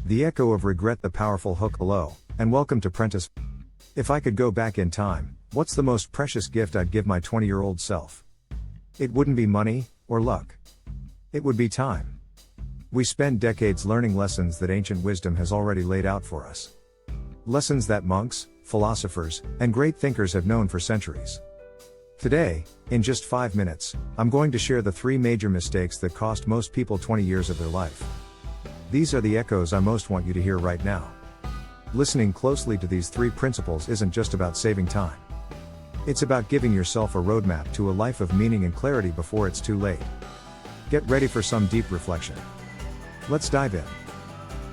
The echo of regret, the powerful hook. Hello, and welcome to Prentice. If I could go back in time, what's the most precious gift I'd give my 20-year-old self? It wouldn't be money, or luck. It would be time. We spend decades learning lessons that ancient wisdom has already laid out for us. Lessons that monks, philosophers, and great thinkers have known for centuries. Today, in just 5 minutes, I'm going to share the 3 major mistakes that cost most people 20 years of their life. These are the echoes I most want you to hear right now. Listening closely to these 3 principles isn't just about saving time. It's about giving yourself a roadmap to a life of meaning and clarity before it's too late. Get ready for some deep reflection. Let's dive in.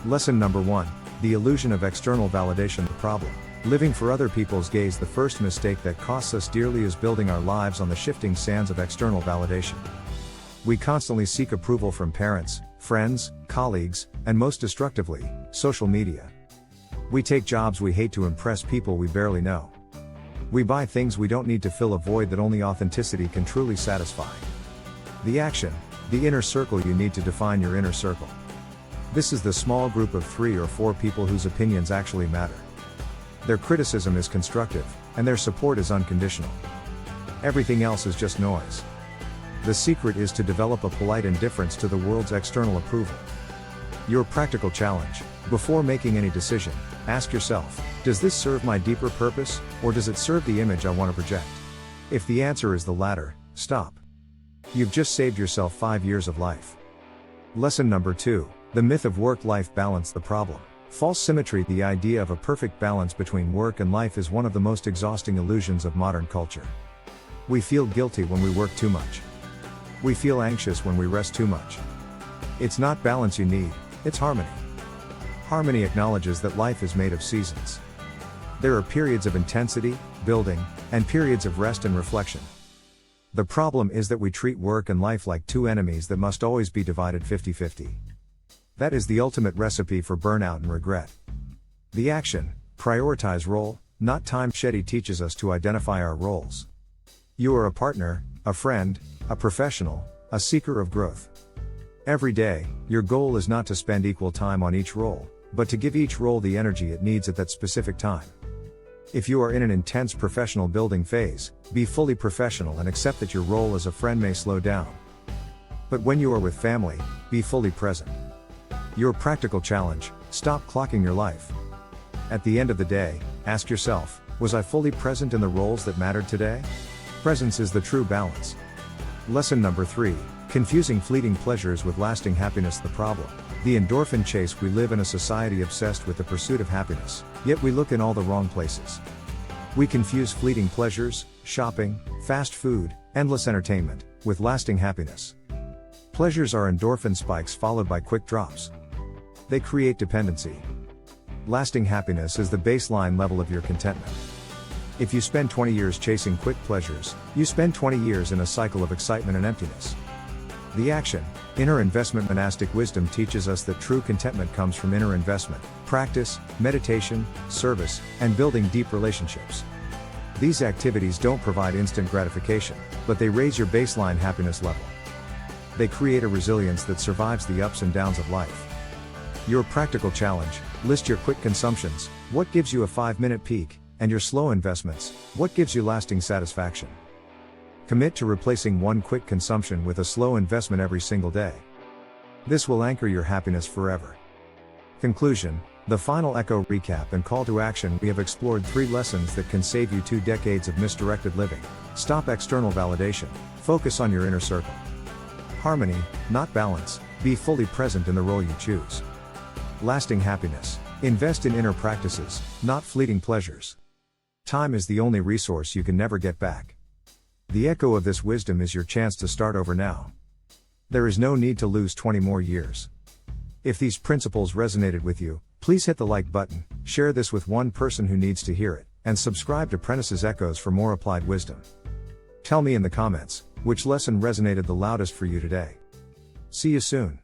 Lesson number 1, the illusion of external validation. The problem: living for other people's gaze. The first mistake that costs us dearly is building our lives on the shifting sands of external validation. We constantly seek approval from parents, friends, colleagues, and most destructively, social media. We take jobs we hate to impress people we barely know. We buy things we don't need to fill a void that only authenticity can truly satisfy. The action, the inner circle. You need to define your inner circle. This is the small group of 3 or 4 people whose opinions actually matter. Their criticism is constructive, and their support is unconditional. Everything else is just noise. The secret is to develop a polite indifference to the world's external approval. Your practical challenge: before making any decision, ask yourself, does this serve my deeper purpose, or does it serve the image I want to project? If the answer is the latter, stop. You've just saved yourself 5 years of life. Lesson number 2, the myth of work-life balance. The problem: false symmetry. The idea of a perfect balance between work and life is one of the most exhausting illusions of modern culture. We feel guilty when we work too much. We feel anxious when we rest too much. It's not balance you need, it's harmony. Harmony acknowledges that life is made of seasons. There are periods of intensity, building, and periods of rest and reflection. The problem is that we treat work and life like 2 enemies that must always be divided 50-50. That is the ultimate recipe for burnout and regret. The action: prioritize role, not time. Shetty teaches us to identify our roles. You are a partner, a friend, a professional, a seeker of growth. Every day, your goal is not to spend equal time on each role, but to give each role the energy it needs at that specific time. If you are in an intense professional building phase, be fully professional and accept that your role as a friend may slow down. But when you are with family, be fully present. Your practical challenge: stop clocking your life. At the end of the day, ask yourself, was I fully present in the roles that mattered today? Presence is the true balance. Lesson number 3, confusing fleeting pleasures with lasting happiness. The problem: the endorphin chase. We live in a society obsessed with the pursuit of happiness, yet we look in all the wrong places. We confuse fleeting pleasures, shopping, fast food, endless entertainment, with lasting happiness. Pleasures are endorphin spikes followed by quick drops. They create dependency. Lasting happiness is the baseline level of your contentment. If you spend 20 years chasing quick pleasures, you spend 20 years in a cycle of excitement and emptiness. The action, inner investment. Monastic wisdom teaches us that true contentment comes from inner investment, practice, meditation, service, and building deep relationships. These activities don't provide instant gratification, but they raise your baseline happiness level. They create a resilience that survives the ups and downs of life. Your practical challenge: list your quick consumptions, what gives you a 5-minute peak, and your slow investments, what gives you lasting satisfaction. Commit to replacing one quick consumption with a slow investment every single day. This will anchor your happiness forever. Conclusion: the final echo, recap and call to action. We have explored 3 lessons that can save you 2 decades of misdirected living. Stop external validation, focus on your inner circle. Harmony, not balance, be fully present in the role you choose. Lasting happiness, invest in inner practices, not fleeting pleasures. Time is the only resource you can never get back. The echo of this wisdom is your chance to start over now. There is no need to lose 20 more years. If these principles resonated with you, please hit the like button, share this with one person who needs to hear it, and subscribe to Prentice's Echoes for more applied wisdom. Tell me in the comments, which lesson resonated the loudest for you today. See you soon.